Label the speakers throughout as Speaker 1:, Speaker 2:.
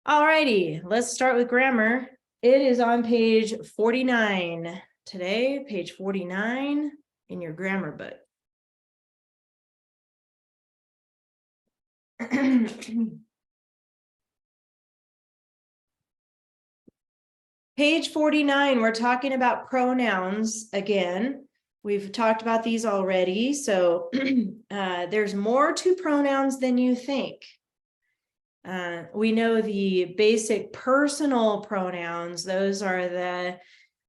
Speaker 1: Alrighty, let's start with grammar. It is on page 49 today, page 49 in your grammar book. Page 49, we're talking about pronouns again. We've talked about these already, so there's more to pronouns than you think. We know the basic personal pronouns. Those are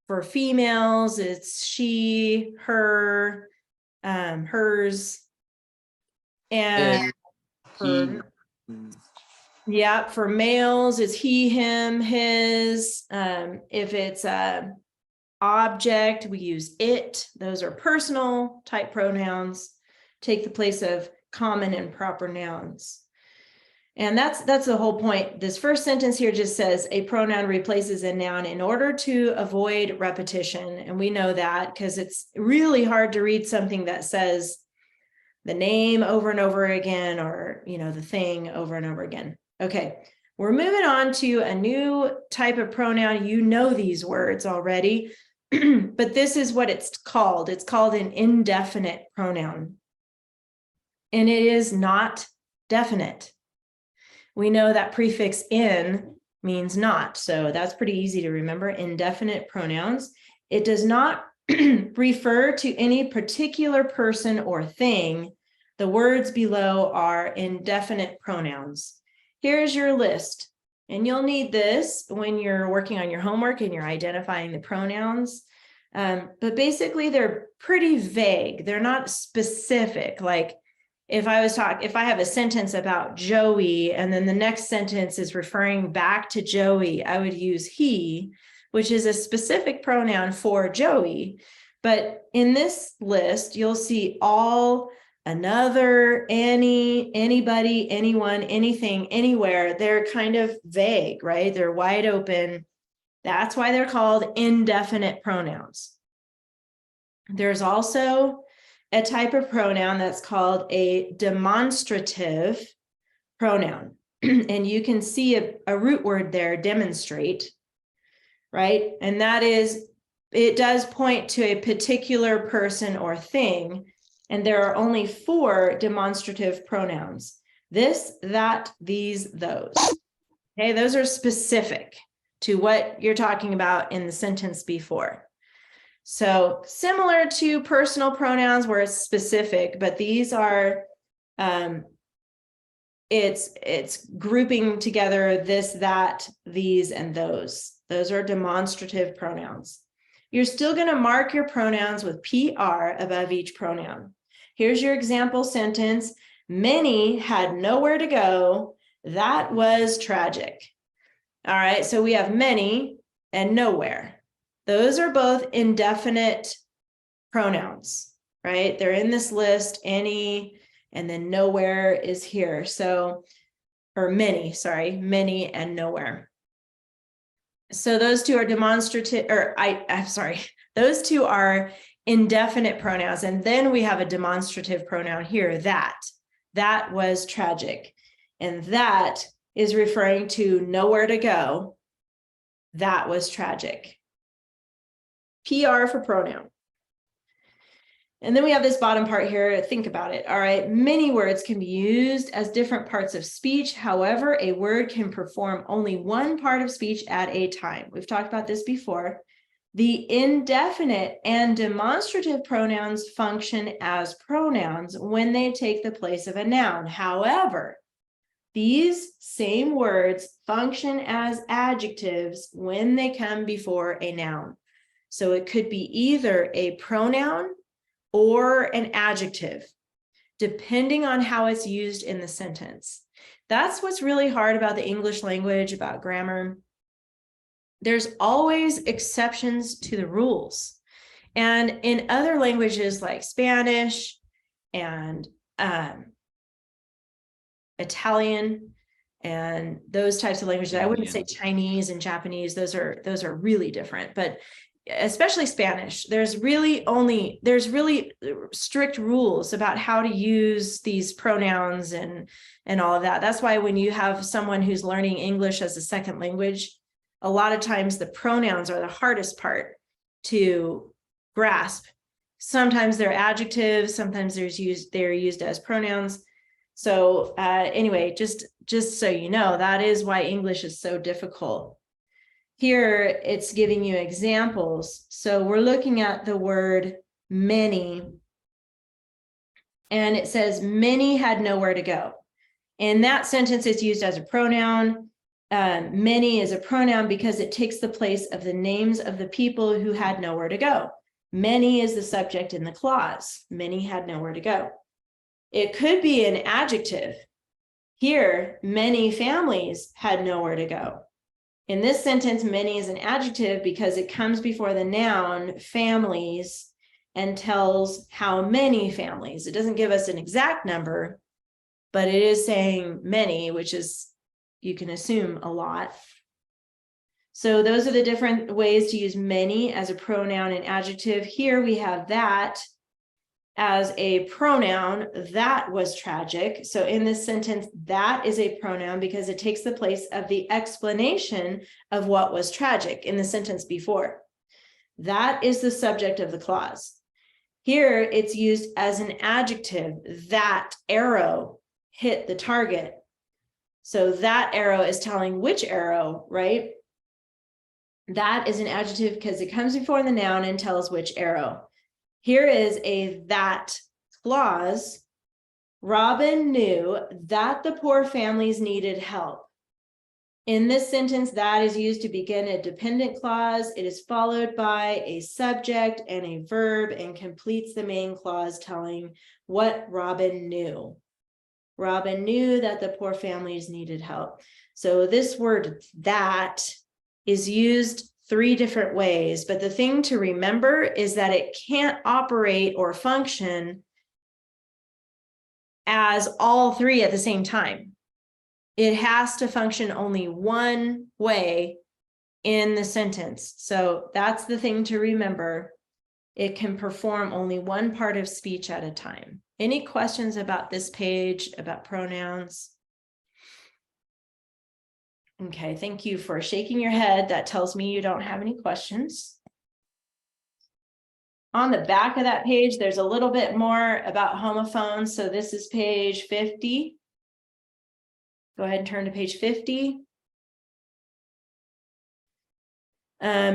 Speaker 1: for females, it's she, her, hers, and for males, it's he, him, his. If it's a object, we use it. Those are personal type pronouns, take the place of common and proper nouns. And that's the whole point. This first sentence here just says a pronoun replaces a noun in order to avoid repetition. And we know that because it's really hard to read something that says the name over and over again, or, the thing over and over again. Okay, we're moving on to a new type of pronoun. You know these words already, but this is what it's called. It's called an indefinite pronoun. And it is not definite. We know that prefix in means not, so that's pretty easy to remember. Indefinite pronouns. It does not refer to any particular person or thing. The words below are indefinite pronouns. Here's your list, and you'll need this when you're working on your homework and you're identifying the pronouns. But basically, they're pretty vague. They're not specific. Like, if I have a sentence about Joey, and then the next sentence is referring back to Joey, I would use he, which is a specific pronoun for Joey. But in this list, you'll see all, another, any, anybody, anyone, anything, anywhere. They're kind of vague, right? They're wide open. That's why they're called indefinite pronouns. There's also a type of pronoun that's called a demonstrative pronoun. And you can see a root word there, demonstrate, right? And that is, it does point to a particular person or thing. And there are only 4 demonstrative pronouns: this, that, these, those. Okay, those are specific to what you're talking about in the sentence before. So similar to personal pronouns where it's specific, but these are, it's grouping together this, that, these, and those. Those are demonstrative pronouns. You're still going to mark your pronouns with PR above each pronoun. Here's your example sentence. Many had nowhere to go. That was tragic. All right, so we have many and nowhere. Those are both indefinite pronouns, right? They're in this list, any, and then nowhere is here. So, or many, sorry, many and nowhere. So those two are demonstrative, or I'm sorry, those two are indefinite pronouns. And then we have a demonstrative pronoun here, that was tragic. And that is referring to nowhere to go. That was tragic. PR for pronoun. And then we have this bottom part here. Think about it. All right. Many words can be used as different parts of speech. However, a word can perform only one part of speech at a time. We've talked about this before. The indefinite and demonstrative pronouns function as pronouns when they take the place of a noun. However, these same words function as adjectives when they come before a noun. So it could be either a pronoun or an adjective, depending on how it's used in the sentence. That's what's really hard about the English language, about grammar. There's always exceptions to the rules. And in other languages like Spanish and Italian and those types of languages, I wouldn't say Chinese and Japanese, those are really different. But especially Spanish, there's really strict rules about how to use these pronouns and all of that. That's why when you have someone who's learning English as a second language, a lot of times the pronouns are the hardest part to grasp. Sometimes they're adjectives, sometimes they're used as pronouns. So anyway, just so you know, that is why English is so difficult. Here, it's giving you examples. So we're looking at the word many, and it says many had nowhere to go. In that sentence, it's used as a pronoun. Many is a pronoun because it takes the place of the names of the people who had nowhere to go. Many is the subject in the clause. Many had nowhere to go. It could be an adjective. Here, many families had nowhere to go. In this sentence, many is an adjective because it comes before the noun families and tells how many families. It doesn't give us an exact number, but it is saying many, which is, you can assume, a lot. So those are the different ways to use many as a pronoun and adjective. Here we have that as a pronoun. That was tragic. So in this sentence, that is a pronoun because it takes the place of the explanation of what was tragic in the sentence before. That is the subject of the clause. Here it's used as an adjective. That arrow hit the target. So that arrow is telling which arrow, right? That is an adjective because it comes before the noun and tells which arrow. Here is a that clause. Robin knew that the poor families needed help. In this sentence, that is used to begin a dependent clause. It is followed by a subject and a verb and completes the main clause telling what Robin knew. Robin knew that the poor families needed help. So this word that is used 3 different ways, but the thing to remember is that it can't operate or function as all 3 at the same time. It has to function only one way in the sentence. So that's the thing to remember. It can perform only one part of speech at a time. Any questions about this page, about pronouns? Okay, thank you for shaking your head. That tells me you don't have any questions. On the back of that page, there's a little bit more about homophones. So this is page 50. Go ahead and turn to page 50.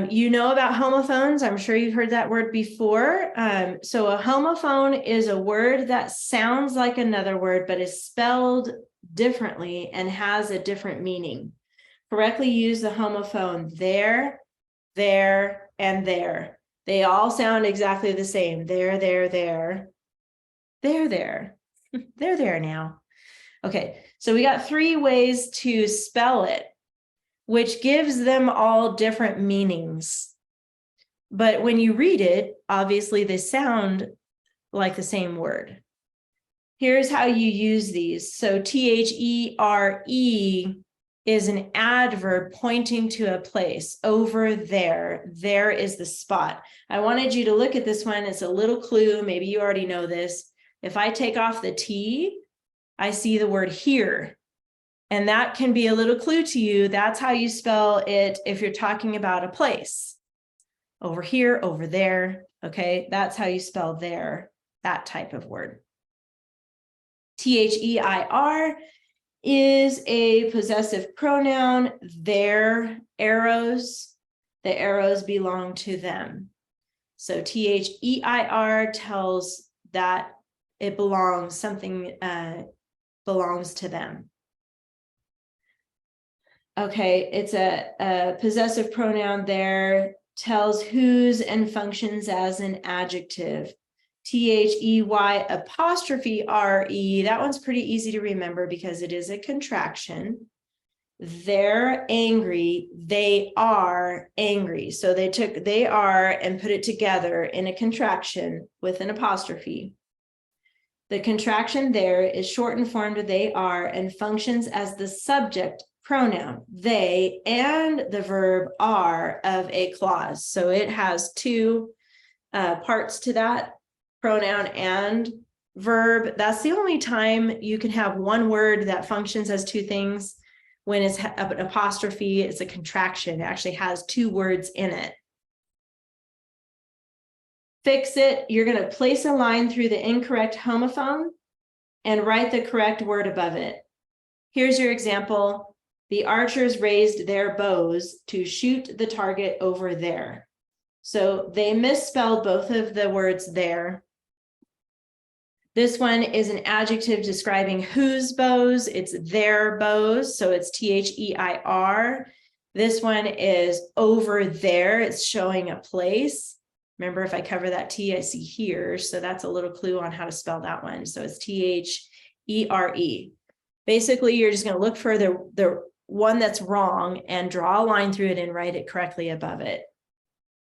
Speaker 1: You know about homophones. I'm sure you've heard that word before. So a homophone is a word that sounds like another word, but is spelled differently and has a different meaning. Correctly use the homophone there, and there. They all sound exactly the same. There. They're there now. Okay, so we got 3 ways to spell it, which gives them all different meanings. But when you read it, obviously they sound like the same word. Here's how you use these. So THERE is an adverb pointing to a place. Over there. There is the spot. I wanted you to look at this one. It's a little clue. Maybe you already know this. If I take off the T, I see the word here. And that can be a little clue to you. That's how you spell it if you're talking about a place. Over here, over there. Okay, that's how you spell there, that type of word. THEIR is a possessive pronoun. Their arrows, the arrows belong to them. So THEIR tells that it belongs, something belongs to them. Okay, it's a possessive pronoun there, tells whose and functions as an adjective. THEY apostrophe RE, that one's pretty easy to remember because it is a contraction. They're angry, they are angry. So they took they are and put it together in a contraction with an apostrophe. The contraction there is shortened form to they are and functions as the subject pronoun, they and the verb are of a clause. So it has two parts to that, pronoun and verb. That's the only time you can have one word that functions as two things. When it's an apostrophe, it's a contraction. It actually has two words in it. Fix it. You're going to place a line through the incorrect homophone and write the correct word above it. Here's your example. The archers raised their bows to shoot the target over there. So they misspelled both of the words there. This one is an adjective describing whose bows. It's their bows. So it's THEIR. This one is over there. It's showing a place. Remember, if I cover that T, I see here. So that's a little clue on how to spell that one. So it's THERE. Basically, you're just going to look for the one that's wrong and draw a line through it and write it correctly above it.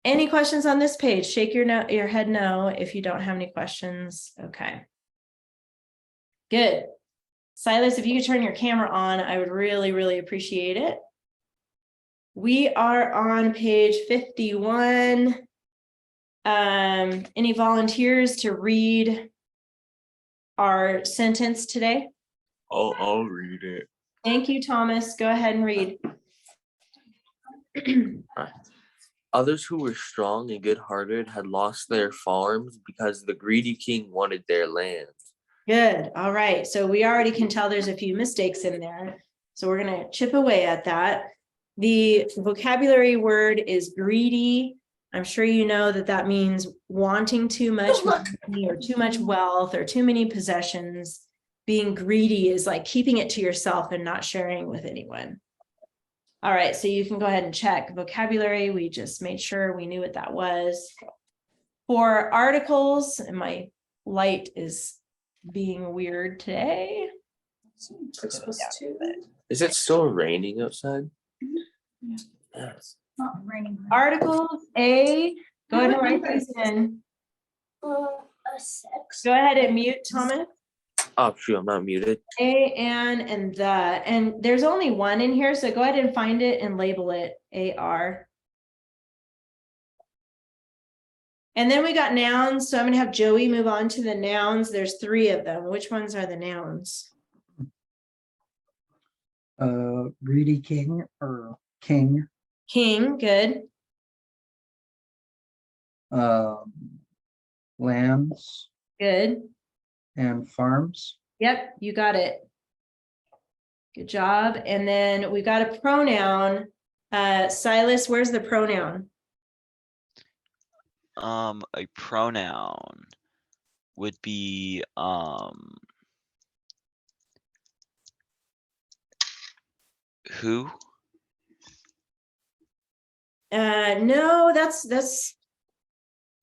Speaker 1: Any questions on this page? Shake your head no if you don't have any questions. Okay. Good. Silas, if you could turn your camera on, I would really, really appreciate it. We are on page 51. Any volunteers to read our sentence today?
Speaker 2: I'll read it.
Speaker 1: Thank you, Thomas. Go ahead and read.
Speaker 3: Others who were strong and good-hearted had lost their farms because the greedy king wanted their land.
Speaker 1: Good. All right. So we already can tell there's a few mistakes in there. So we're going to chip away at that. The vocabulary word is greedy. I'm sure you know that that means wanting too much money or too much wealth or too many possessions. Being greedy is like keeping it to yourself and not sharing with anyone. All right, so you can go ahead and check vocabulary. We just made sure we knew what that was. For articles, and my light is being weird today.
Speaker 3: Is it still raining outside?
Speaker 4: Yeah.
Speaker 3: Yes.
Speaker 4: Not raining.
Speaker 1: Articles, A, go ahead and write these in.
Speaker 4: A sex.
Speaker 1: Go ahead and mute, Thomas.
Speaker 3: Oh, shoot, I'm not muted.
Speaker 1: A, and the, and there's only one in here, so go ahead and find it and label it AR. And then we got nouns, so I'm gonna have Joey move on to the nouns. There's 3 of them. Which ones are the nouns?
Speaker 5: Greedy king or king.
Speaker 1: King, good.
Speaker 5: Lands
Speaker 1: Good.
Speaker 5: and farms.
Speaker 1: Yep, you got it. Good job. And then we got a pronoun. Silas, where's the pronoun?
Speaker 6: A pronoun would be who?
Speaker 1: No, that's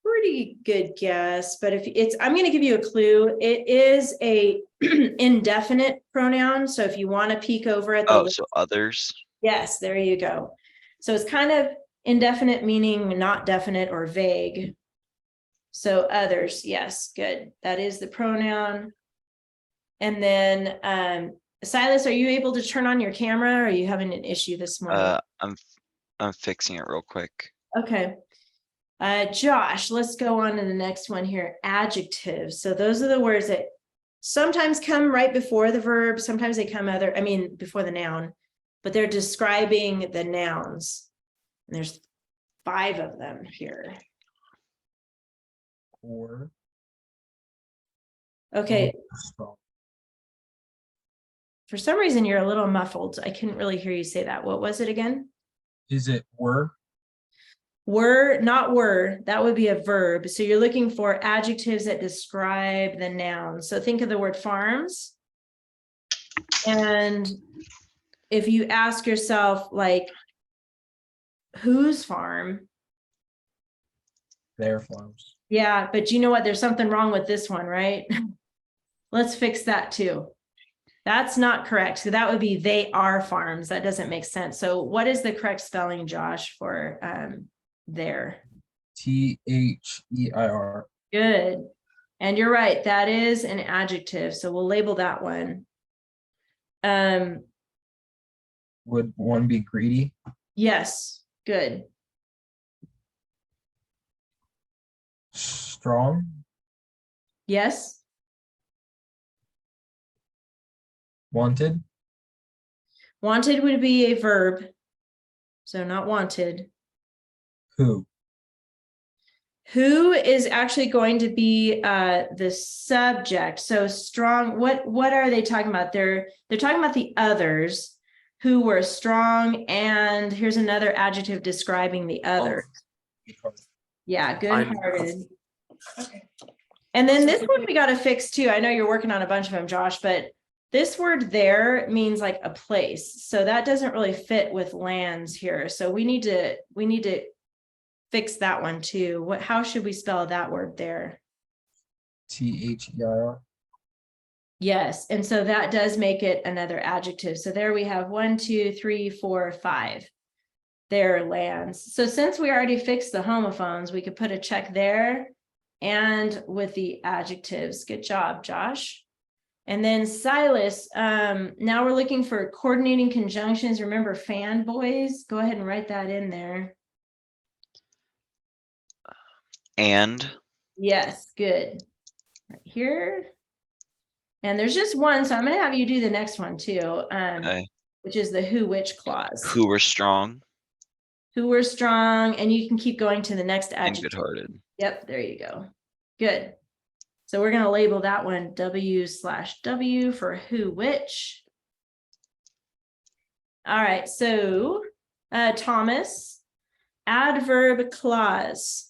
Speaker 1: pretty good guess, but if it's, I'm going to give you a clue. It is a indefinite pronoun. So if you want to peek over at the
Speaker 6: Oh,
Speaker 1: list,
Speaker 6: so others.
Speaker 1: yes, there you go. So it's kind of indefinite, meaning not definite or vague. So others, yes, good. That is the pronoun. And then Silas, are you able to turn on your camera, or are you having an issue this morning?
Speaker 6: I'm fixing it real quick.
Speaker 1: Okay. Josh, let's go on to the next one here. Adjectives. So those are the words that sometimes come right before the verb. Sometimes they come before the noun, but they're describing the nouns. And there's 5 of them here.
Speaker 2: Or
Speaker 1: Okay.
Speaker 2: strong.
Speaker 1: For some reason, you're a little muffled. I couldn't really hear you say that. What was it again?
Speaker 2: Is it were?
Speaker 1: Were, not were. That would be a verb. So you're looking for adjectives that describe the noun. So think of the word farms. And if you ask yourself, like, whose farm?
Speaker 2: Their farms.
Speaker 1: Yeah, but you know what? There's something wrong with this one, right? Let's fix that too. That's not correct. So that would be they are farms. That doesn't make sense. So what is the correct spelling, Josh, for there?
Speaker 2: THEIR.
Speaker 1: Good. And you're right. That is an adjective. So we'll label that one.
Speaker 2: Would one be greedy?
Speaker 1: Yes, good.
Speaker 2: Strong?
Speaker 1: Yes,
Speaker 2: Wanted?
Speaker 1: wanted would be a verb. So not wanted.
Speaker 2: Who?
Speaker 1: Who is actually going to be the subject? So strong, what are they talking about? They're talking about the others who were strong, and here's another adjective describing the other. Yeah, good-hearted.
Speaker 4: Okay.
Speaker 1: And then this one we got to fix too. I know you're working on a bunch of them, Josh, but this word there means like a place. So that doesn't really fit with lands here. So we need to fix that one too. How should we spell that word there?
Speaker 2: THEIR.
Speaker 1: Yes, and so that does make it another adjective. So there we have 1, 2, 3, 4, 5. Their lands. So since we already fixed the homophones, we could put a check there and with the adjectives. Good job, Josh. And then Silas, now we're looking for coordinating conjunctions. Remember fanboys? Go ahead and write that in there.
Speaker 6: And
Speaker 1: Yes, good. Right here. And there's just one, so I'm going to have you do the next one too,
Speaker 6: okay,
Speaker 1: which is the who, which clause.
Speaker 6: who were strong
Speaker 1: Who were strong, and you can keep going to the next
Speaker 6: and
Speaker 1: adjective.
Speaker 6: good-hearted.
Speaker 1: Yep, there you go. Good. So we're going to label that one W/W for who, which. All right, so Thomas, adverb clause.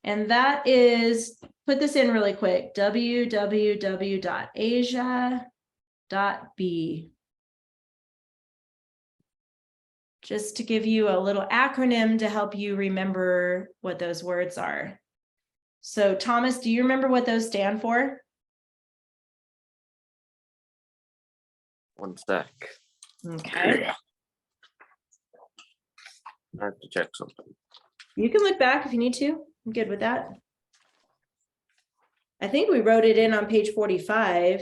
Speaker 1: And that is, put this in really quick, www.asia.b. Just to give you a little acronym to help you remember what those words are. So Thomas, do you remember what those stand for?
Speaker 3: One sec.
Speaker 1: Okay,
Speaker 3: I have to check something.
Speaker 1: you can look back if you need to. I'm good with that. I think we wrote it in on page 45.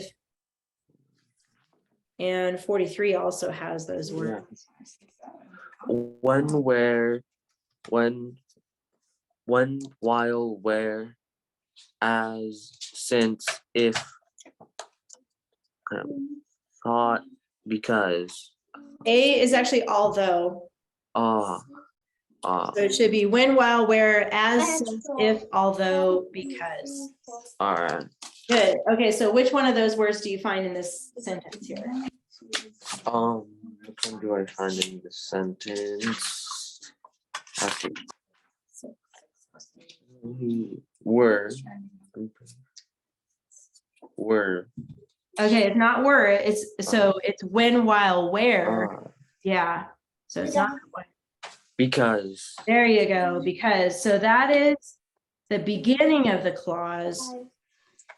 Speaker 1: And 43 also has those words.
Speaker 3: When, where, when, while, where, as, since, if, thought, because,
Speaker 1: A is actually although. So it should be when, while, where, as, since, if, although, because.
Speaker 3: all right.
Speaker 1: Good. Okay, so which one of those words do you find in this sentence here?
Speaker 3: Which one do I find in the sentence? Okay. Were.
Speaker 1: Okay, it's not were, it's when, while, where. Yeah. So it's not when.
Speaker 3: Because.
Speaker 1: There you go, because, so that is the beginning of the clause.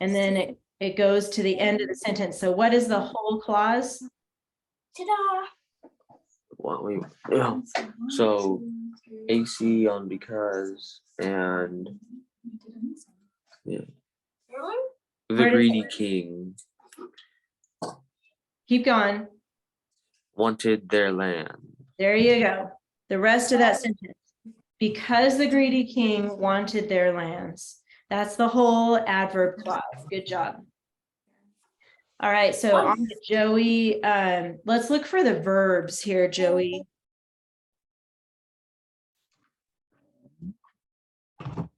Speaker 1: And then it goes to the end of the sentence. So what is the whole clause?
Speaker 4: Ta-da!
Speaker 3: So AC on because and yeah. The
Speaker 1: Where did-
Speaker 3: greedy king
Speaker 1: Keep going.
Speaker 3: wanted their land.
Speaker 1: There you go. The rest of that sentence. Because the greedy king wanted their lands. That's the whole adverb clause. Good job. All right, so on to Joey. Let's look for the verbs here, Joey.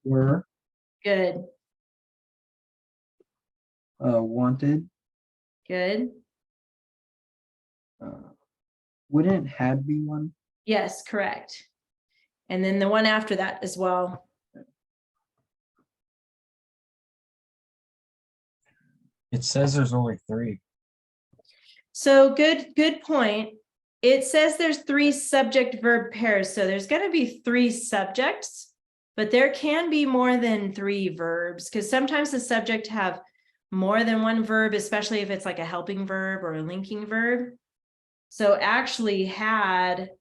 Speaker 5: Were,
Speaker 1: Good,
Speaker 5: wanted,
Speaker 1: good.
Speaker 5: wouldn't had be one?
Speaker 1: Yes, correct. And then the one after that as well.
Speaker 2: It says there's only 3.
Speaker 1: So good point. It says there's 3 subject verb pairs. So there's going to be 3 subjects, but there can be more than 3 verbs because sometimes the subject have more than one verb, especially if it's like a helping verb or a linking verb. So actually had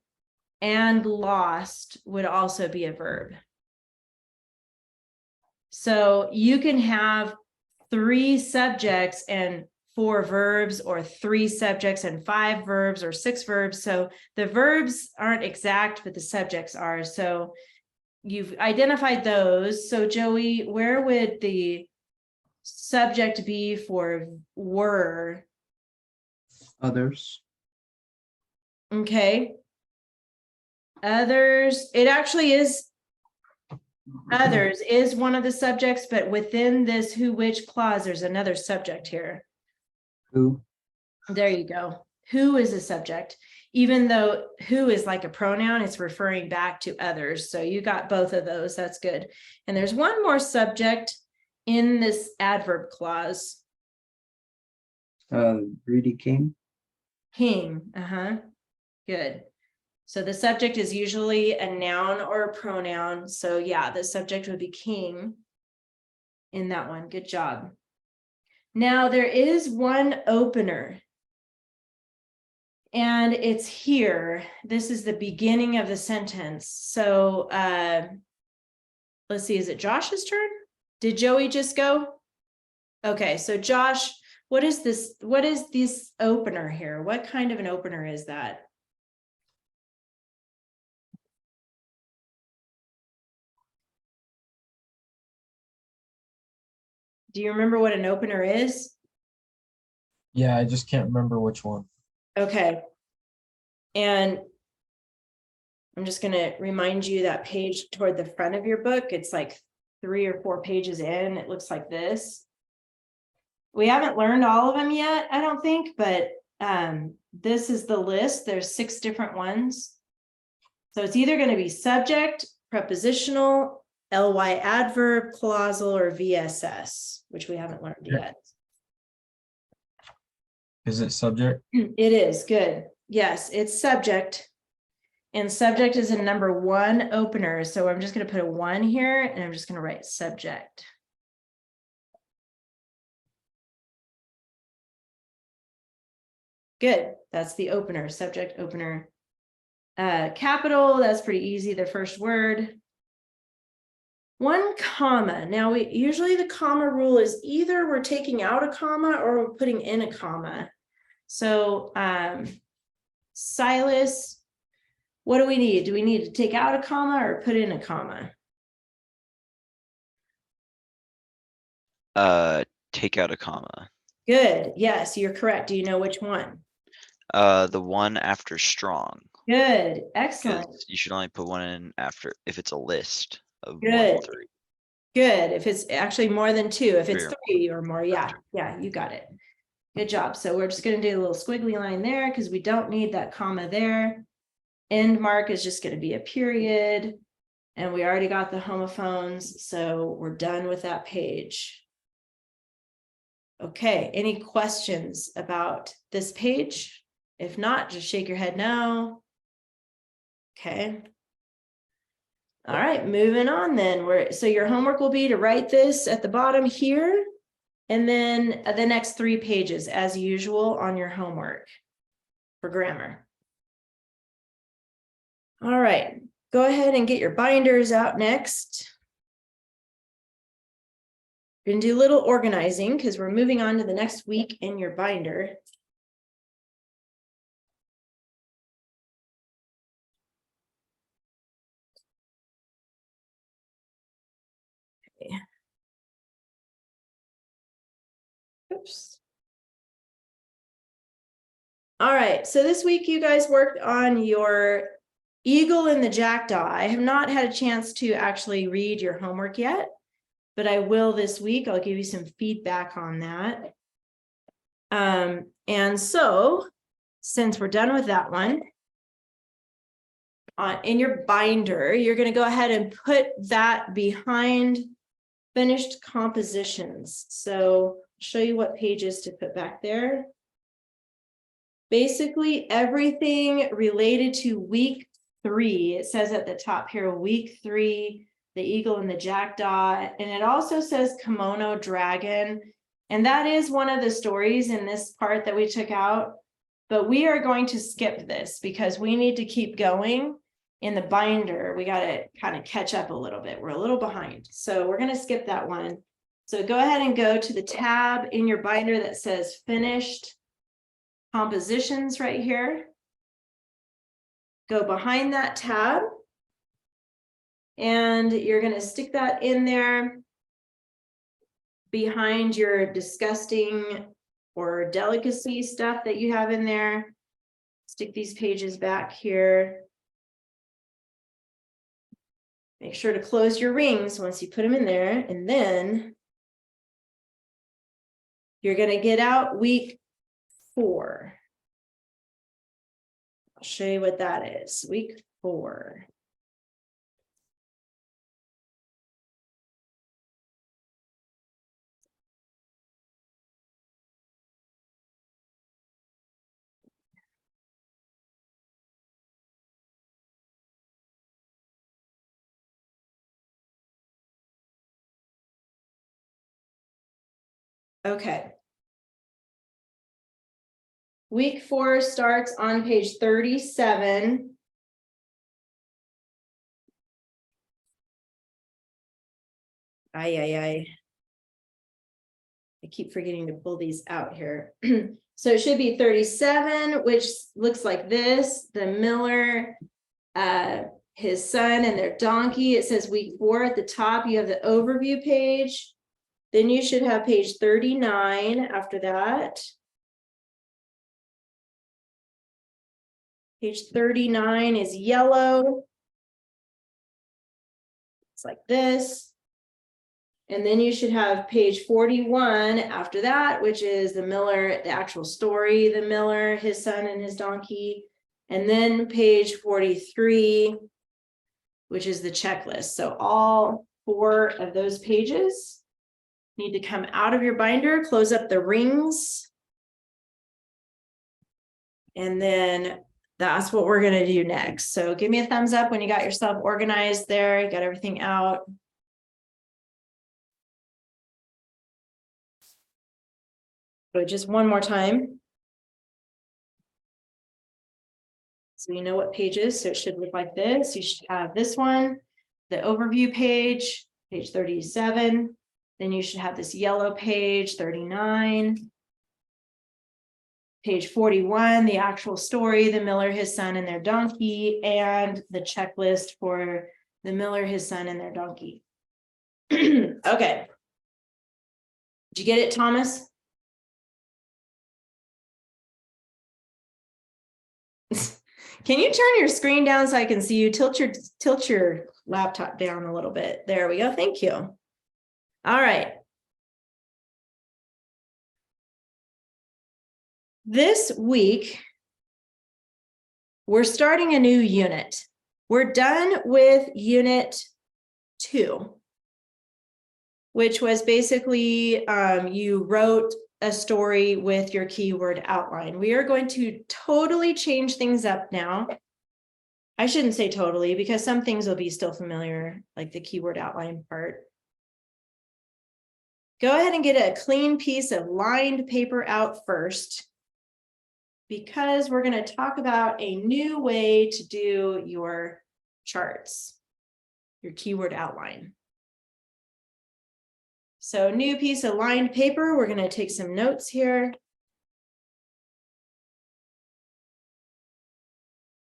Speaker 1: and lost would also be a verb. So you can have 3 subjects and 4 verbs or 3 subjects and 5 verbs or 6 verbs. So the verbs aren't exact, but the subjects are. So you've identified those. So Joey, where would the subject be for were?
Speaker 5: Others.
Speaker 1: Okay. Others, it actually is. Others is one of the subjects, but within this who, which clause, there's another subject here.
Speaker 5: Who?
Speaker 1: There you go. Who is a subject? Even though who is like a pronoun, it's referring back to others. So you got both of those. That's good. And there's one more subject in this adverb clause.
Speaker 5: Greedy king.
Speaker 1: King. Good. So the subject is usually a noun or a pronoun. So yeah, the subject would be king in that one. Good job. Now there is one opener. And it's here. This is the beginning of the sentence. So let's see, is it Josh's turn? Did Joey just go? Okay, so Josh, what is this? What is this opener here? What kind of an opener is that? Do you remember what an opener is?
Speaker 2: Yeah, I just can't remember which one.
Speaker 1: Okay. And I'm just going to remind you that page toward the front of your book, it's like 3 or 4 pages in. It looks like this. We haven't learned all of them yet, I don't think, but this is the list. There's 6 different ones. So it's either going to be subject, prepositional, ly adverb, clausal, or VSS, which we haven't learned
Speaker 2: Yeah.
Speaker 1: yet.
Speaker 2: Is it subject?
Speaker 1: It is good. Yes, it's subject. And subject is a number 1 opener. So I'm just going to put a 1 here and I'm just going to write subject. Good. That's the opener, subject opener. Capital, that's pretty easy. The first word. 1 comma. Now we usually the comma rule is either we're taking out a comma or we're putting in a comma. So Silas, what do we need? Do we need to take out a comma or put in a comma?
Speaker 6: Take out a comma.
Speaker 1: Good. Yes, you're correct. Do you know which one?
Speaker 6: The one after strong.
Speaker 1: Good. Excellent.
Speaker 6: 'Cause you should only put one in after if it's a list of more
Speaker 1: Good.
Speaker 6: than 3.
Speaker 1: Good. If it's actually more than 2, if it's
Speaker 6: Three
Speaker 1: 3 or more. Yeah. Yeah, you got it. Good job. So we're just going to do a little squiggly line there because we don't need that comma there. End mark is just going to be a period. And we already got the homophones. So we're done with that page. Okay. Any questions about this page? If not, just shake your head no. Okay. All right, moving on then. So your homework will be to write this at the bottom here. And then the next 3 pages as usual on your homework for grammar. All right, go ahead and get your binders out next. We're going to do a little organizing because we're moving on to the next week in your binder. Okay. Oops. All right, so this week you guys worked on your eagle and the jackdaw. I have not had a chance to actually read your homework yet, but I will this week. I'll give you some feedback on that. And so since we're done with that one, in your binder, you're going to go ahead and put that behind finished compositions. So I'll show you what pages to put back there. Basically everything related to week 3, it says at the top here, week 3, the eagle and the jackdaw, and it also says kimono dragon. And that is one of the stories in this part that we took out, but we are going to skip this because we need to keep going in the binder. We got to kind of catch up a little bit. We're a little behind. So we're going to skip that one. So go ahead and go to the tab in your binder that says finished compositions right here. Go behind that tab. And you're going to stick that in there behind your disgusting or delicacy stuff that you have in there. Stick these pages back here. Make sure to close your rings once you put them in there, and then you're going to get out week 4. I'll show you what that is. Week 4. Okay. Week 4 starts on page 37. I keep forgetting to pull these out here. So it should be 37, which looks like this. The miller, his son and their donkey. It says week 4 at the top. You have the overview page. Then you should have page 39 after that. Page 39 is yellow. It's like this. And then you should have page 41 after that, which is the miller, the actual story, the miller, his son and his donkey. And then page 43, which is the checklist. So all 4 of those pages need to come out of your binder, close up the rings. And then that's what we're going to do next. So give me a thumbs up when you got yourself organized there, you got everything out. So just one more time. So you know what pages, so it should look like this. You should have this one, the overview page, page 37. Then you should have this yellow page, 39. Page 41, the actual story, the miller, his son, and their donkey, and the checklist for the miller, his son, and their donkey. Okay. Did you get it, Thomas? Can you turn your screen down so I can see you? Tilt your laptop down a little bit. There we go. Thank you. All right. This week, we're starting a new unit. We're done with unit 2, which was basically you wrote a story with your keyword outline. We are going to totally change things up now. I shouldn't say totally, because some things will be still familiar, like the keyword outline part. Go ahead and get a clean piece of lined paper out first, because we're going to talk about a new way to do your charts, your keyword outline. So new piece of lined paper, we're going to take some notes here.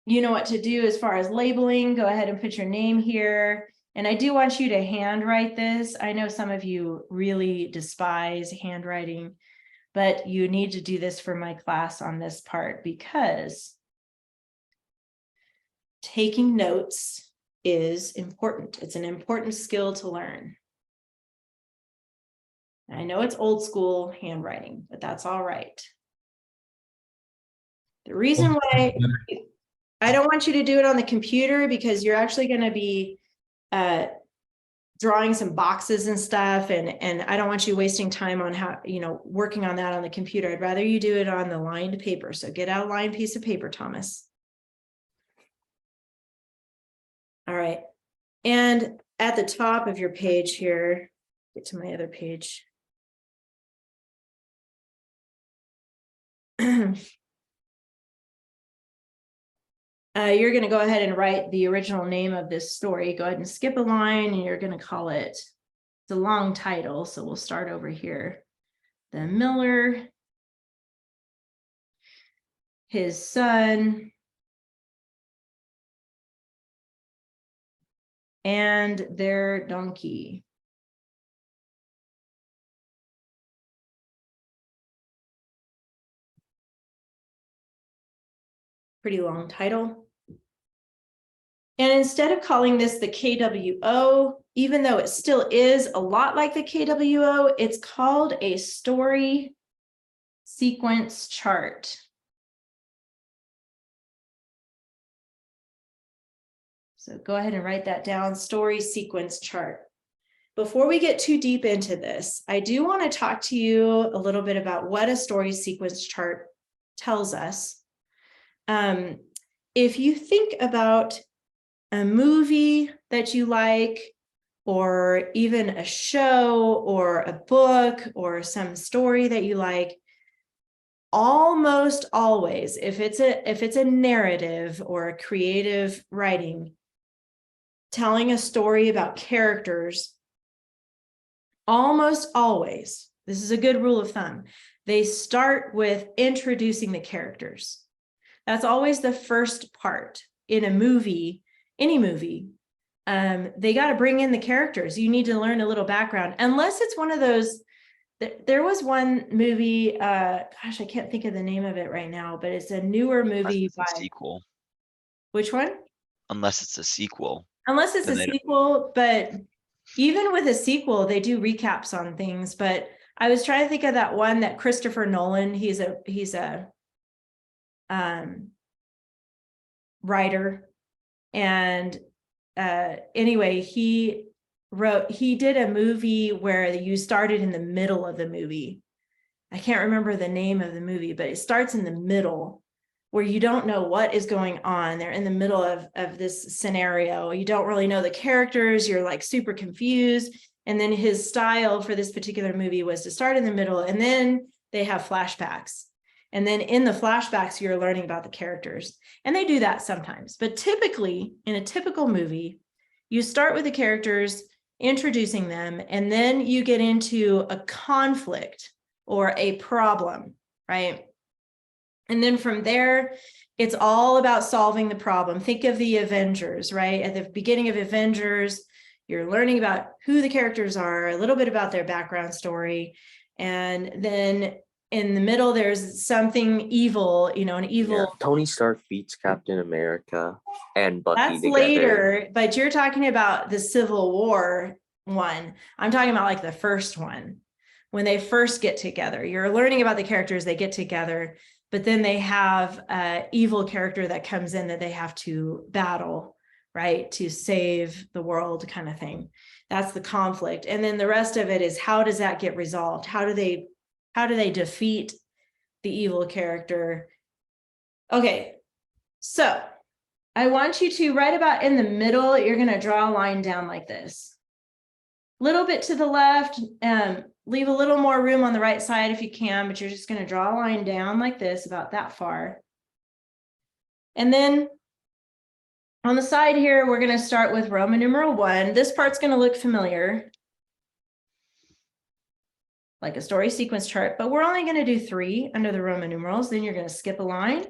Speaker 1: You know what to do as far as labeling. Go ahead and put your name here. And I do want you to handwrite this. I know some of you really despise handwriting, but you need to do this for my class on this part, because taking notes is important. It's an important skill to learn. I know it's old school handwriting, but that's all right. The reason why I don't want you to do it on the computer, because you're actually going to be drawing some boxes and stuff, and I don't want you wasting time on working on that on the computer. I'd rather you do it on the lined paper. So get out a lined piece of paper, Thomas. All right. And at the top of your page here, get to my other page. You're going to go ahead and write the original name of this story. Go ahead and skip a line, and you're going to call it It's a long title, so we'll start over here. The miller, his son, and their donkey. Pretty long title. And instead of calling this the KWO, even though it still is a lot like the KWO, it's called a story sequence chart. So go ahead and write that down, story sequence chart. Before we get too deep into this, I do want to talk to you a little bit about what a story sequence chart tells us. If you think about a movie that you like, or even a show or a book or some story that you like, almost always, if it's a narrative or a creative writing, telling a story about characters, almost always, this is a good rule of thumb, they start with introducing the characters. That's always the first part in a movie, any movie. They got to bring in the characters. You need to learn a little background, unless it's one of those. There was one movie, gosh, I can't think of the name of it right now, but it's a newer
Speaker 6: Unless
Speaker 1: movie
Speaker 6: it's a
Speaker 1: by,
Speaker 6: sequel.
Speaker 1: which one?
Speaker 6: Unless it's a sequel.
Speaker 1: Unless it's
Speaker 6: Then
Speaker 1: a
Speaker 6: they don't-
Speaker 1: sequel, but even with a sequel, they do recaps on things. But I was trying to think of that one that Christopher Nolan, he's a writer. And anyway, he did a movie where you started in the middle of the movie. I can't remember the name of the movie, but it starts in the middle where you don't know what is going on. They're in the middle of this scenario. You don't really know the characters. You're like super confused. And then his style for this particular movie was to start in the middle, and then they have flashbacks. And then in the flashbacks, you're learning about the characters. And they do that sometimes. But typically, in a typical movie, you start with the characters, introducing them, and then you get into a conflict or a problem, right? And then from there, it's all about solving the problem. Think of the Avengers, right? At the beginning of Avengers, you're learning about who the characters are, a little bit about their background story. And then in the middle, there's something evil, an evil.
Speaker 3: Yeah, Tony Stark beats Captain America and Bucky
Speaker 1: That's
Speaker 3: together.
Speaker 1: later, but you're talking about the Civil War one. I'm talking about like the first one. When they first get together, you're learning about the characters, they get together, but then they have an evil character that comes in that they have to battle, right? To save the world kind of thing. That's the conflict. And then the rest of it is, how does that get resolved? How do they defeat the evil character? Okay, so I want you to, right about in the middle, you're going to draw a line down like this. Little bit to the left, leave a little more room on the right side if you can, but you're just going to draw a line down like this, about that far. And then on the side here, we're going to start with Roman numeral 1. This part's going to look familiar, like a story sequence chart, but we're only going to do 3 under the Roman numerals. Then you're going to skip a line,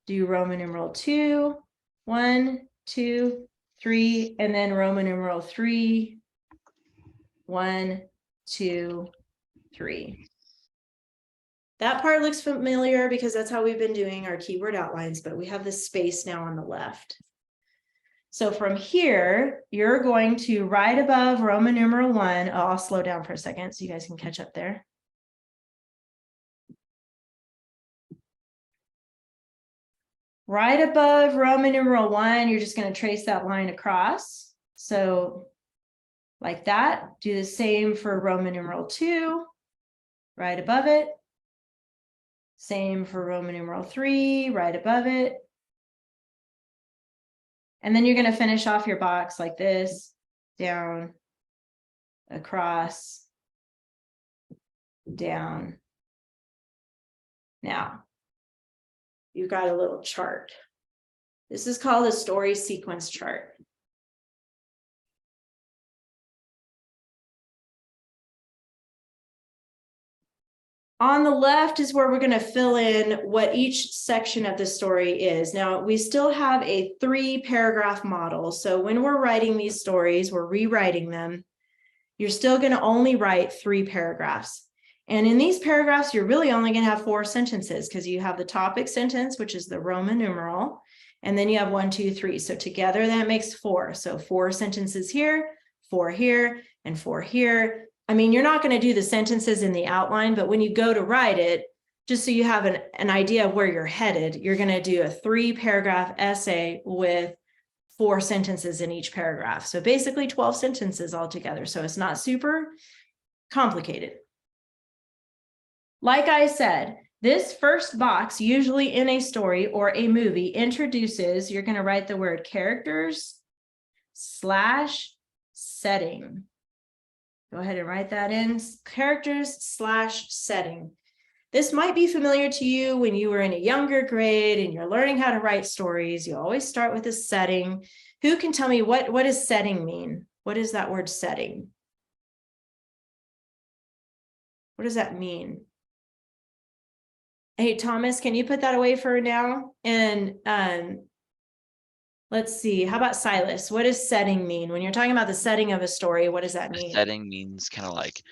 Speaker 1: do Roman numeral 2, 1, 2, 3, and then Roman numeral 3, 1, 2, 3. That part looks familiar because that's how we've been doing our keyword outlines, but we have this space now on the left. So from here, you're going to right above Roman numeral 1. Oh, I'll slow down for a second so you guys can catch up there. Right above Roman numeral 1, you're just going to trace that line across. So like that. Do the same for Roman numeral 2, right above it. Same for Roman numeral 3, right above it. And then you're going to finish off your box like this, down, across, down. Now, you've got a little chart. This is called a story sequence chart. On the left is where we're going to fill in what each section of the story is. Now, we still have a 3-paragraph model. So when we're writing these stories, we're rewriting them. You're still going to only write 3 paragraphs. And in these paragraphs, you're really only going to have 4 sentences because you have the topic sentence, which is the Roman numeral. And then you have 1, 2, 3. So together that makes 4. So 4 sentences here, 4 here, and 4 here. I mean, you're not going to do the sentences in the outline, but when you go to write it, just so you have an idea of where you're headed, you're going to do a 3-paragraph essay with 4 sentences in each paragraph. So basically 12 sentences altogether. So it's not super complicated. Like I said, this first box, usually in a story or a movie, introduces, you're going to write the word characters / setting. Go ahead and write that in, characters / setting. This might be familiar to you when you were in a younger grade and you're learning how to write stories. You always start with a setting. Who can tell me what does setting mean? What is that word setting? What does that mean? Hey, Thomas, can you put that away for now? And let's see, how about Silas? What does setting mean? When you're talking about the setting of a story, what does that
Speaker 6: The
Speaker 1: mean?
Speaker 6: setting means kind of like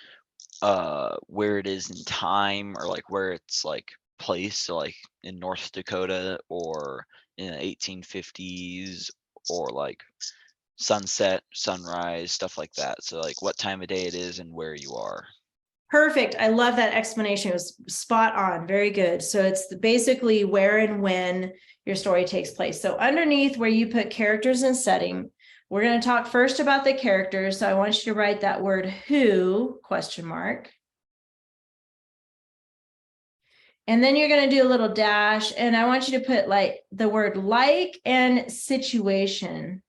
Speaker 6: where it is in time, or like where it's like placed, so like in North Dakota or in the 1850s, or like sunset, sunrise, stuff like that. So like what time of day it is and where you are.
Speaker 1: Perfect. I love that explanation. It was spot on. Very good. So it's basically where and when your story takes place. So underneath where you put characters and setting, we're going to talk first about the characters. So I want you to write that word who, ? And then you're going to do a little dash. And I want you to put like the word like and situation.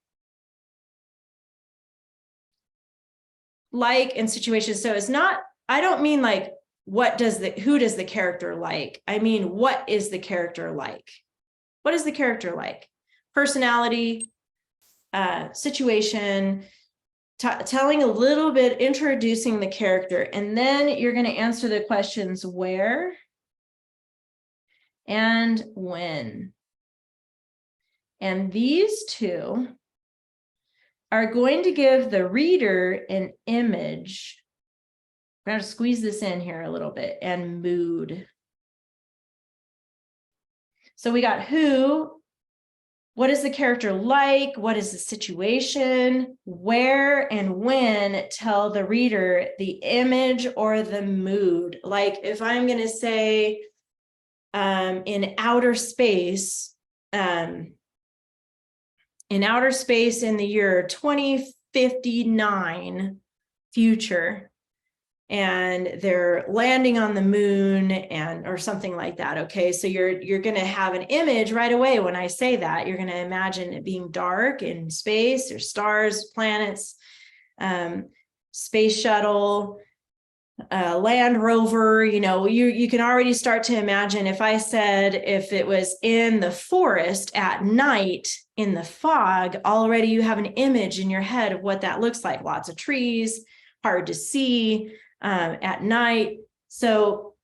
Speaker 1: Like and situation. So it's not, I don't mean like, who does the character like? I mean, what is the character like? What is the character like? Personality, situation, telling a little bit, introducing the character. And then you're going to answer the questions where and when. And these two are going to give the reader an image. I'm going to squeeze this in here a little bit, and mood. So we got who, what is the character like, what is the situation, where and when tell the reader the image or the mood. Like if I'm going to say in outer space in the year 2059 future, and they're landing on the moon or something like that. Okay, so you're going to have an image right away. When I say that, you're going to imagine it being dark in space. There's stars, planets, space shuttle, Land Rover. You can already start to imagine. If I said if it was in the forest at night in the fog, already you have an image in your head of what that looks like. Lots of trees, hard to see at night. So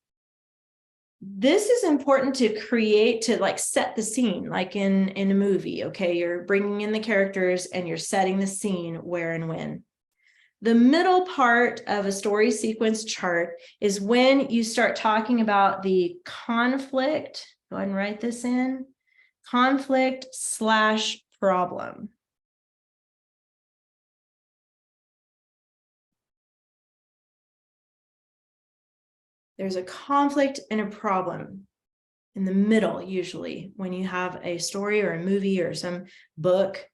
Speaker 1: this is important to create, to like set the scene, like in a movie. Okay, you're bringing in the characters and you're setting the scene where and when. The middle part of a story sequence chart is when you start talking about the conflict. Go ahead and write this in. Conflict / problem. There's a conflict and a problem in the middle, usually, when you have a story or a movie or some book.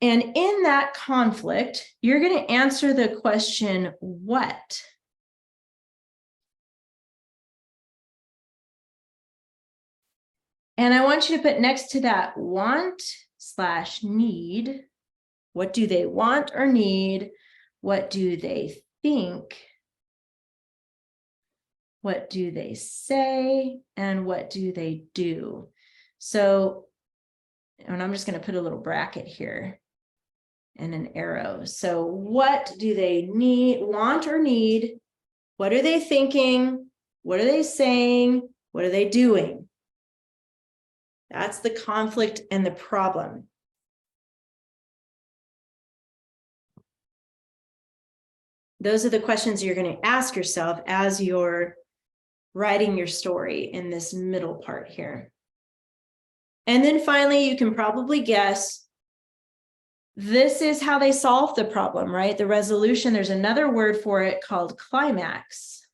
Speaker 1: And in that conflict, you're going to answer the question, what? And I want you to put next to that want / need. What do they want or need? What do they think? What do they say? And what do they do? So, and I'm just going to put a little bracket here and an arrow. So what do they want or need? What are they thinking? What are they saying? What are they doing? That's the conflict and the problem. Those are the questions you're going to ask yourself as you're writing your story in this middle part here. And then finally, you can probably guess this is how they solve the problem, right? The resolution, there's another word for it called climax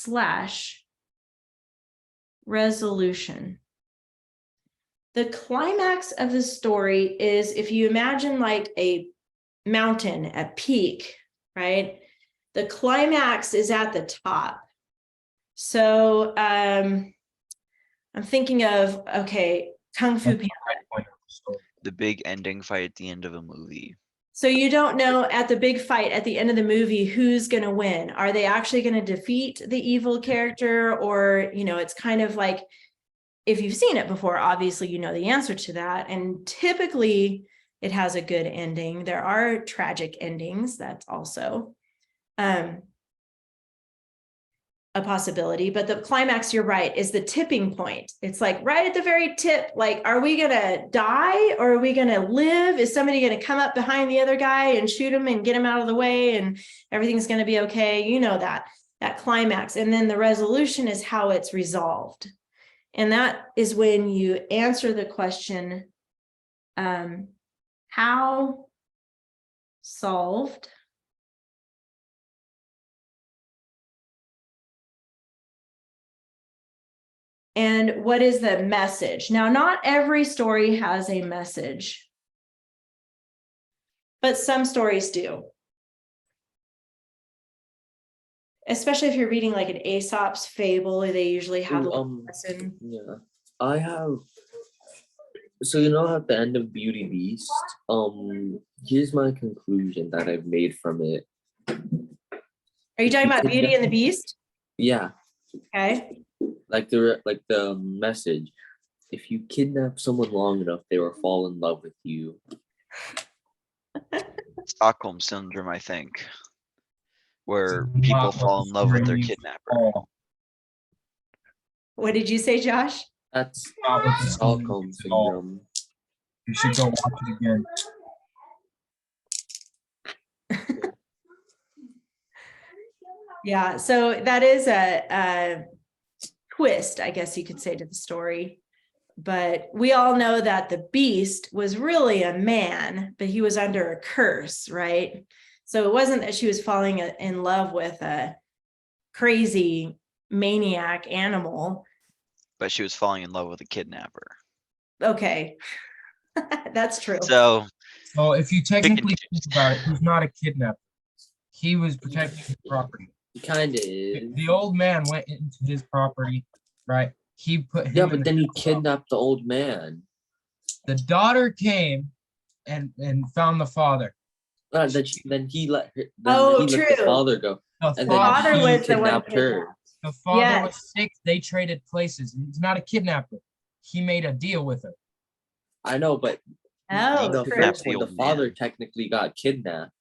Speaker 1: / resolution. The climax of the story is, if you imagine like a mountain, a peak, right? The climax is at the top. So I'm thinking of, okay, Kung Fu Panda.
Speaker 2: Point of the story.
Speaker 6: The big ending fight at the end of a movie.
Speaker 1: So you don't know at the big fight at the end of the movie who's going to win. Are they actually going to defeat the evil character? Or, you know, it's kind of like, if you've seen it before, obviously you know the answer to that. And typically it has a good ending. There are tragic endings. That's also a possibility, but the climax, you're right, is the tipping point. It's like right at the very tip, like, are we gonna die or are we gonna live? Is somebody gonna come up behind the other guy and shoot him and get him out of the way and everything's gonna be okay? You know, that climax. And then the resolution is how it's resolved. And that is when you answer the question, how solved and what is the message? Now, not every story has a message, but some stories do. Especially if you're reading like an Aesop's fable, they usually have a lesson.
Speaker 3: Yeah, I have. So you know, at the end of Beauty Beast, here's my conclusion that I've made from it.
Speaker 1: Are you talking about Beauty and the Beast?
Speaker 3: Yeah,
Speaker 1: Okay.
Speaker 3: like the message. If you kidnap someone long enough, they will fall in love with you.
Speaker 6: Stockholm syndrome, I think, where
Speaker 2: Not
Speaker 6: people
Speaker 2: what
Speaker 6: fall
Speaker 2: the
Speaker 6: in love with their
Speaker 2: story
Speaker 6: kidnapper.
Speaker 2: Oh,
Speaker 1: What did you say, Josh?
Speaker 3: That's
Speaker 2: not what the story
Speaker 3: Stockholm
Speaker 2: is at all.
Speaker 3: syndrome.
Speaker 2: You should go watch it again.
Speaker 1: Yeah, so that is a twist, I guess you could say, to the story. But we all know that the beast was really a man, but he was under a curse, right? So it wasn't that she was falling in love with a crazy maniac animal.
Speaker 6: But she was falling in love with a kidnapper.
Speaker 1: Okay, that's true.
Speaker 6: So
Speaker 2: So if you technically
Speaker 6: choose.
Speaker 2: think about it, he's not a kidnapper. He was protecting his property.
Speaker 3: He kind of is.
Speaker 2: The old man went into his property, right? He put him
Speaker 3: Yeah,
Speaker 2: in
Speaker 3: but
Speaker 2: a
Speaker 3: then he
Speaker 2: house.
Speaker 3: kidnapped the old man.
Speaker 2: The daughter came and found the father.
Speaker 3: Then he let her.
Speaker 1: Oh,
Speaker 3: he let the
Speaker 1: true.
Speaker 3: father go,
Speaker 2: The
Speaker 3: and then
Speaker 1: Father
Speaker 3: he
Speaker 1: was the one
Speaker 3: kidnapped her.
Speaker 1: kidnapped.
Speaker 2: The father
Speaker 1: Yes.
Speaker 2: was sick. They traded places. He's not a kidnapper. He made a deal with her.
Speaker 3: I know, but
Speaker 1: Oh,
Speaker 3: the
Speaker 1: true.
Speaker 3: first
Speaker 6: the
Speaker 3: one, the
Speaker 6: old
Speaker 3: father
Speaker 6: man.
Speaker 3: technically got kidnapped.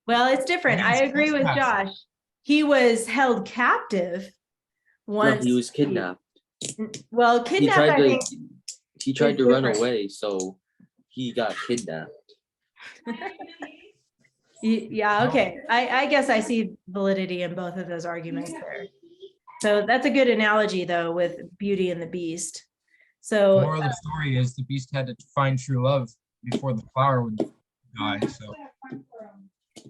Speaker 1: Well, it's different. I
Speaker 2: He's
Speaker 1: agree with
Speaker 2: trespassing.
Speaker 1: Josh. He was held captive
Speaker 3: No,
Speaker 1: once.
Speaker 3: he was kidnapped.
Speaker 1: Well,
Speaker 3: He
Speaker 1: kidnapped,
Speaker 3: tried
Speaker 1: I
Speaker 3: to.
Speaker 1: think.
Speaker 3: He tried
Speaker 1: is
Speaker 3: to run
Speaker 1: different.
Speaker 3: away, so he got kidnapped.
Speaker 1: Yeah, okay. I guess I see validity in both of those arguments there. So that's a good analogy, though, with Beauty and the Beast.
Speaker 2: The
Speaker 1: So
Speaker 2: moral of the story is the beast had to find true love before the flower would die. So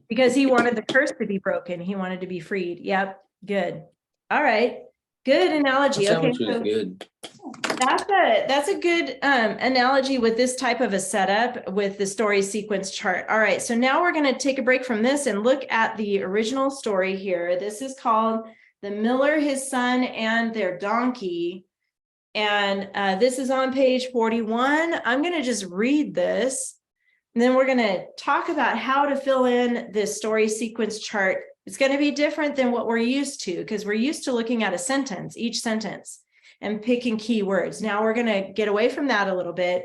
Speaker 1: because he wanted the curse to be broken, he wanted to be freed. Yep, good. All right, good analogy.
Speaker 3: That
Speaker 1: Okay,
Speaker 3: sandwich was
Speaker 1: so
Speaker 3: good.
Speaker 1: that's a good analogy with this type of a setup with the story sequence chart. All right, so now we're going to take a break from this and look at the original story here. This is called The Miller, His Son, and Their Donkey. And this is on page 41. I'm going to just read this. And then we're going to talk about how to fill in this story sequence chart. It's going to be different than what we're used to, because we're used to looking at a sentence, each sentence, and picking keywords. Now we're going to get away from that a little bit,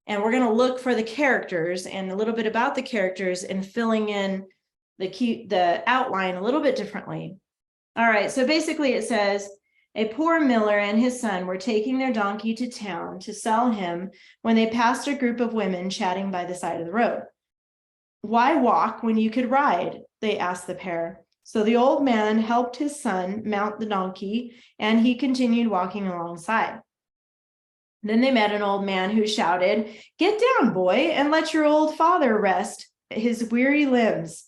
Speaker 1: and we're going to look for the characters and a little bit about the characters and filling in the outline a little bit differently. All right, so basically it says, a poor miller and his son were taking their donkey to town to sell him when they passed a group of women chatting by the side of the road. Why walk when you could ride? They asked the pair. So the old man helped his son mount the donkey, and he continued walking alongside. Then they met an old man who shouted, "Get down, boy, and let your old father rest his weary limbs."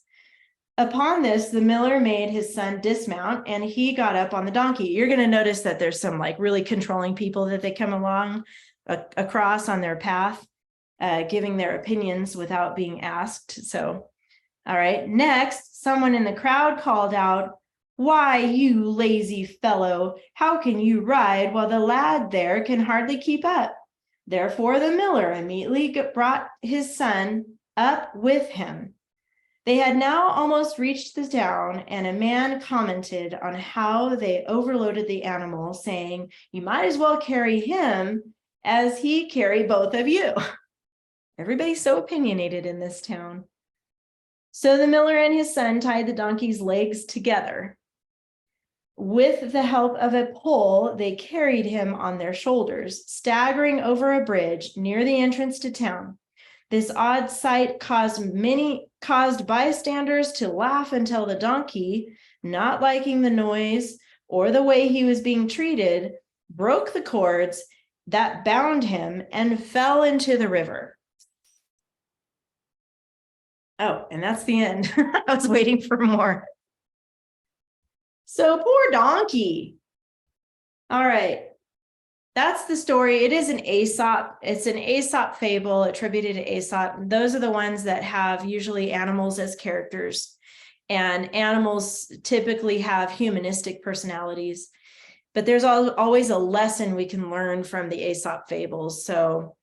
Speaker 1: Upon this, the miller made his son dismount, and he got up on the donkey. You're going to notice that there's some like really controlling people that they come along across on their path, giving their opinions without being asked. So, all right. Next, someone in the crowd called out, "Why, you lazy fellow, how can you ride while the lad there can hardly keep up?" Therefore, the miller immediately brought his son up with him. They had now almost reached the town, and a man commented on how they overloaded the animal, saying, "You might as well carry him as he carry both of you." Everybody's so opinionated in this town. So the miller and his son tied the donkey's legs together. With the help of a pole, they carried him on their shoulders, staggering over a bridge near the entrance to town. This odd sight caused bystanders to laugh until the donkey, not liking the noise or the way he was being treated, broke the cords that bound him and fell into the river. Oh, and that's the end. I was waiting for more. So poor donkey. All right. That's the story. It is an Aesop. It's an Aesop fable attributed to Aesop. Those are the ones that have usually animals as characters. And animals typically have humanistic personalities. But there's always a lesson we can learn from the Aesop fables. So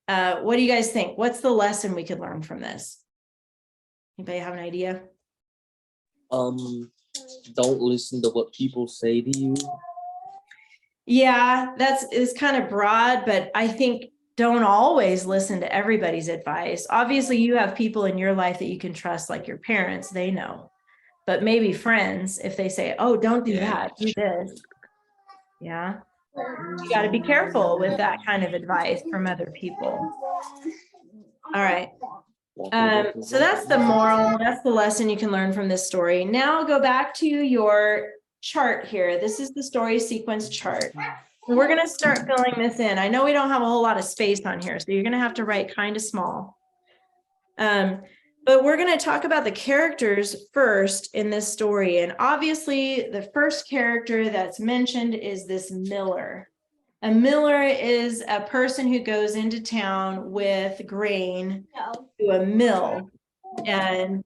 Speaker 1: what do you guys think? What's the lesson we could learn from this? Anybody have an idea?
Speaker 3: Don't listen to what people say to you.
Speaker 1: Yeah, it's kind of broad, but I think don't always listen to everybody's advice. Obviously, you have people in your life that you can trust, like your parents, they know. But maybe friends, if they say, "Oh, don't do that, do this." Yeah, you got to be careful with that kind of advice from other people. All right. So that's the moral, that's the lesson you can learn from this story. Now go back to your chart here. This is the story sequence chart. And we're going to start filling this in. I know we don't have a whole lot of space on here, so you're going to have to write kind of small. But we're going to talk about the characters first in this story. And obviously, the first character that's mentioned is this miller. A miller is a person who goes into town with grain to a mill and,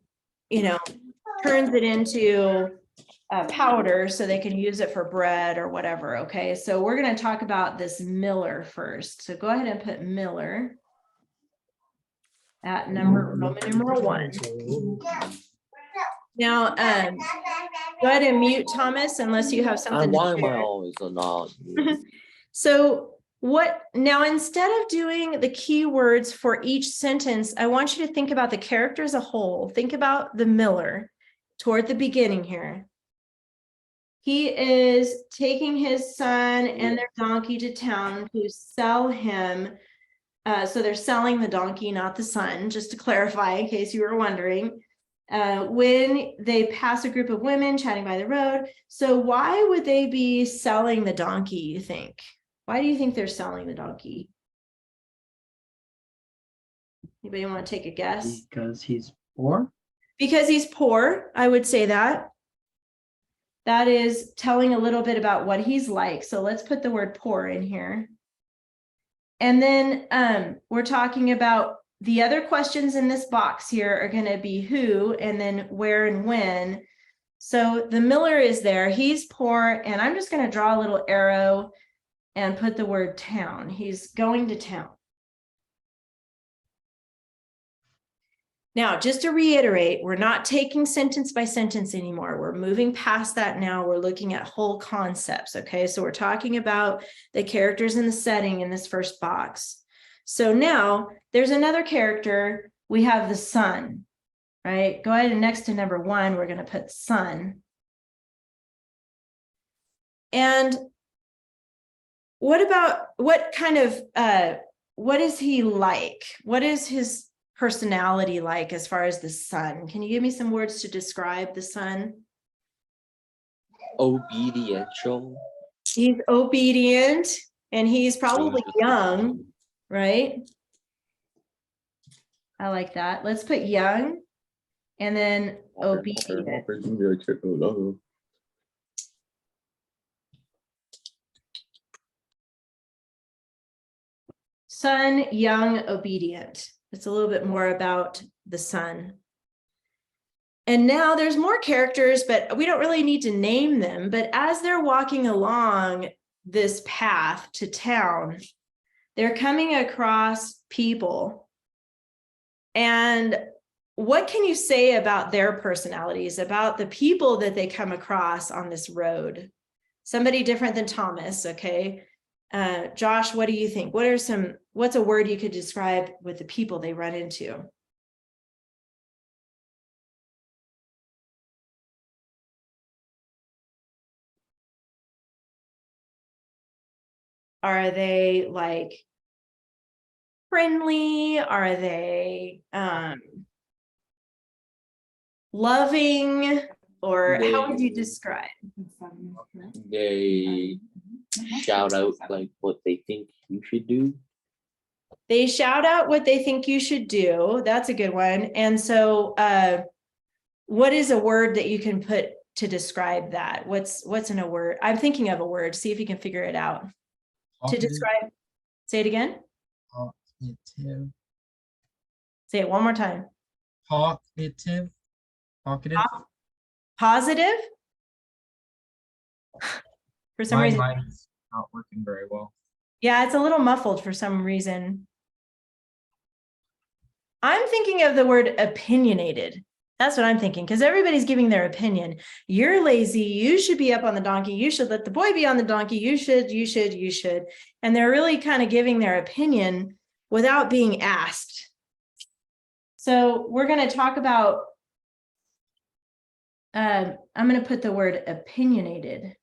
Speaker 1: turns it into powder so they can use it for bread or whatever. Okay, so we're going to talk about this miller first. So go ahead and put miller at Roman numeral 1. Now, go ahead and mute Thomas unless you have something
Speaker 3: Why
Speaker 1: to
Speaker 3: am I
Speaker 1: share.
Speaker 3: always not?
Speaker 1: So now instead of doing the keywords for each sentence, I want you to think about the character as a whole. Think about the miller toward the beginning here. He is taking his son and their donkey to town to sell him. So they're selling the donkey, not the son, just to clarify in case you were wondering. When they pass a group of women chatting by the road. So why would they be selling the donkey, you think? Why do you think they're selling the donkey? Anybody want to take a guess?
Speaker 5: Because he's poor.
Speaker 1: Because he's poor, I would say that. That is telling a little bit about what he's like. So let's put the word poor in here. And then we're talking about the other questions in this box here are going to be who, and then where and when. So the miller is there. He's poor. And I'm just going to draw a little arrow and put the word town. He's going to town. Now, just to reiterate, we're not taking sentence by sentence anymore. We're moving past that now. We're looking at whole concepts, okay? So we're talking about the characters in the setting in this first box. So now there's another character. We have the son. right? Go ahead and next to number 1, we're going to put sun. And what about what kind of what is he like? What is his personality like as far as the sun? Can you give me some words to describe the sun?
Speaker 3: Obediential.
Speaker 1: He's obedient and he's probably young, right? I like that. Let's put young and then obedient. Sun, young, obedient. It's a little bit more about the sun. And now there's more characters, but we don't really need to name them. But as they're walking along this path to town, they're coming across people. And what can you say about their personalities, about the people that they come across on this road? Somebody different than Thomas, okay? Josh, what do you think? What's a word you could describe with the people they run into? Are they like friendly? Are they loving? Or how would you describe?
Speaker 3: They shout out like what they think you should do.
Speaker 1: They shout out what they think you should do. That's a good one. And so what is a word that you can put to describe that? What's in a word? I'm thinking of a word. See if you can figure it out. To
Speaker 2: Talkative,
Speaker 1: describe, say it again.
Speaker 2: talkative,
Speaker 1: Say it one more time.
Speaker 2: talkative, talkative.
Speaker 1: Positive. For some
Speaker 2: My
Speaker 1: reason,
Speaker 2: mind's not working very well.
Speaker 1: yeah, it's a little muffled for some reason. I'm thinking of the word opinionated. That's what I'm thinking, because everybody's giving their opinion. You're lazy. You should be up on the donkey. You should let the boy be on the donkey. You should. And they're really kind of giving their opinion without being asked. So we're going to talk about, I'm going to put the word opinionated.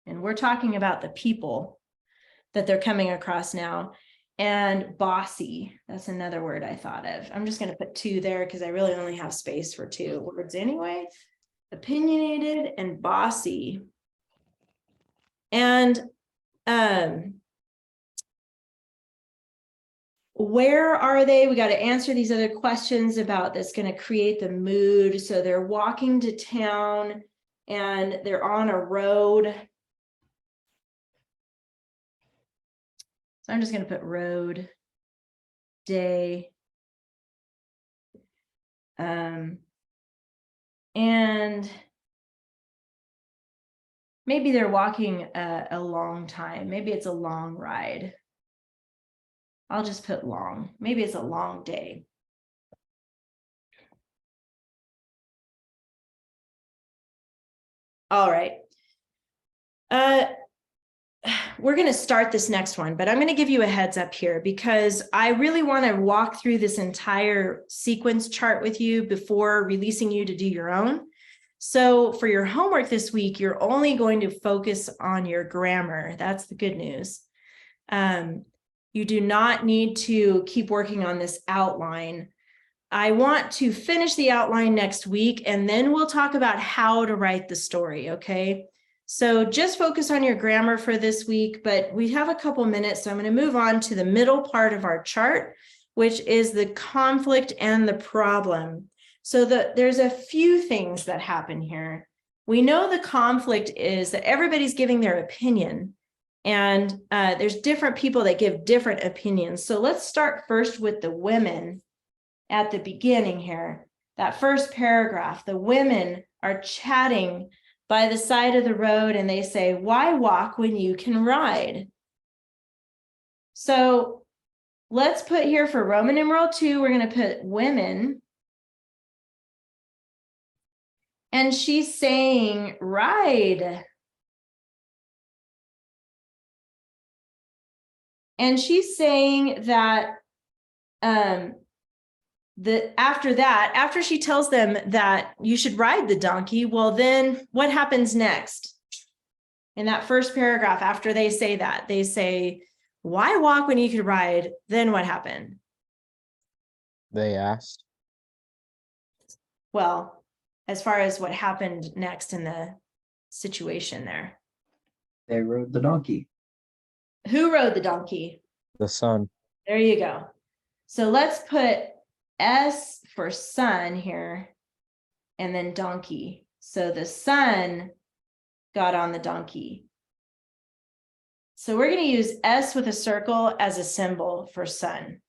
Speaker 1: And we're talking about the people that they're coming across now. And bossy, that's another word I thought of. I'm just going to put 2 there because I really only have space for 2 words anyway. Opinionated and bossy. And where are they? We got to answer these other questions about that's going to create the mood. So they're walking to town and they're on a road. So I'm just going to put road, day. And maybe they're walking a long time. Maybe it's a long ride. I'll just put long. Maybe it's a long day. All right. We're going to start this next one, but I'm going to give you a heads up here because I really want to walk through this entire sequence chart with you before releasing you to do your own. So for your homework this week, you're only going to focus on your grammar. That's the good news. You do not need to keep working on this outline. I want to finish the outline next week, and then we'll talk about how to write the story, okay? So just focus on your grammar for this week, but we have a couple minutes, so I'm going to move on to the middle part of our chart, which is the conflict and the problem. So there's a few things that happen here. We know the conflict is that everybody's giving their opinion, and there's different people that give different opinions. So let's start first with the women at the beginning here. That first paragraph, the women are chatting by the side of the road and they say, why walk when you can ride? So let's put here for Roman numeral 2, we're going to put women. And she's saying, ride. And she's saying that after that, after she tells them that you should ride the donkey, well, then what happens next? In that first paragraph, after they say that, they say, why walk when you could ride? Then what happened?
Speaker 7: They asked.
Speaker 1: Well, as far as what happened next in the situation there.
Speaker 5: They rode the donkey.
Speaker 1: Who rode the donkey?
Speaker 7: The son.
Speaker 1: There you go. So let's put S for son here and then donkey. So the son got on the donkey. So we're going to use S with a circle as a symbol for son.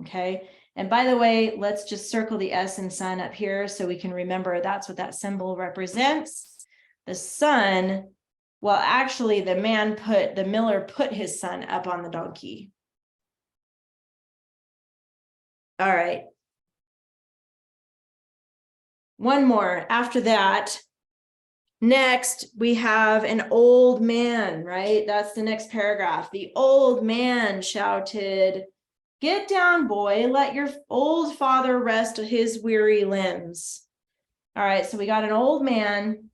Speaker 1: Okay. And by the way, let's just circle the S in son up here so we can remember that's what that symbol represents. The son, well, actually the miller put his son up on the donkey. All right. One more after that. Next, we have an old man, right? That's the next paragraph. The old man shouted, "Get down, boy, let your old father rest his weary limbs." All right, so we got an old man.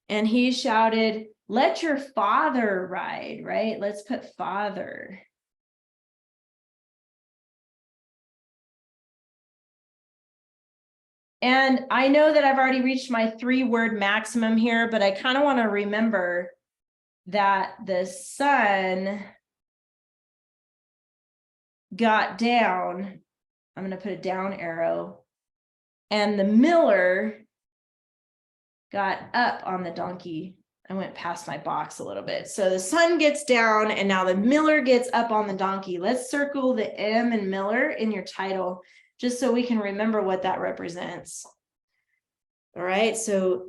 Speaker 1: And he shouted, "Let your father ride," right? Let's put father. And I know that I've already reached my 3-word maximum here, but I kind of want to remember that the son got down. I'm going to put a down arrow. And the miller got up on the donkey. I went past my box a little bit. So the son gets down and now the miller gets up on the donkey. Let's circle the M in miller in your title, just so we can remember what that represents. All right, so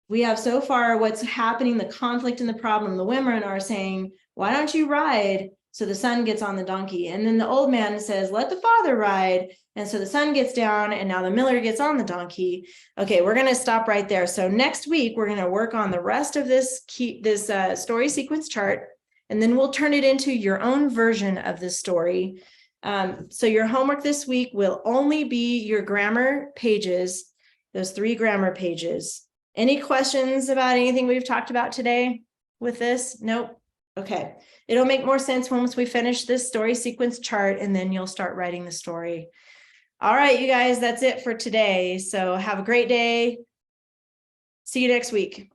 Speaker 1: we have so far what's happening, the conflict and the problem. The women are saying, why don't you ride? So the son gets on the donkey. And then the old man says, let the father ride. And so the son gets down and now the miller gets on the donkey. Okay, we're gonna stop right there. So next week, we're gonna work on the rest of this story sequence chart, and then we'll turn it into your own version of the story. So your homework this week will only be your grammar pages, those 3 grammar pages. Any questions about anything we've talked about today with this? Nope. Okay. It'll make more sense once we finish this story sequence chart, and then you'll start writing the story. All right, you guys, that's it for today. So have a great day. See you next week.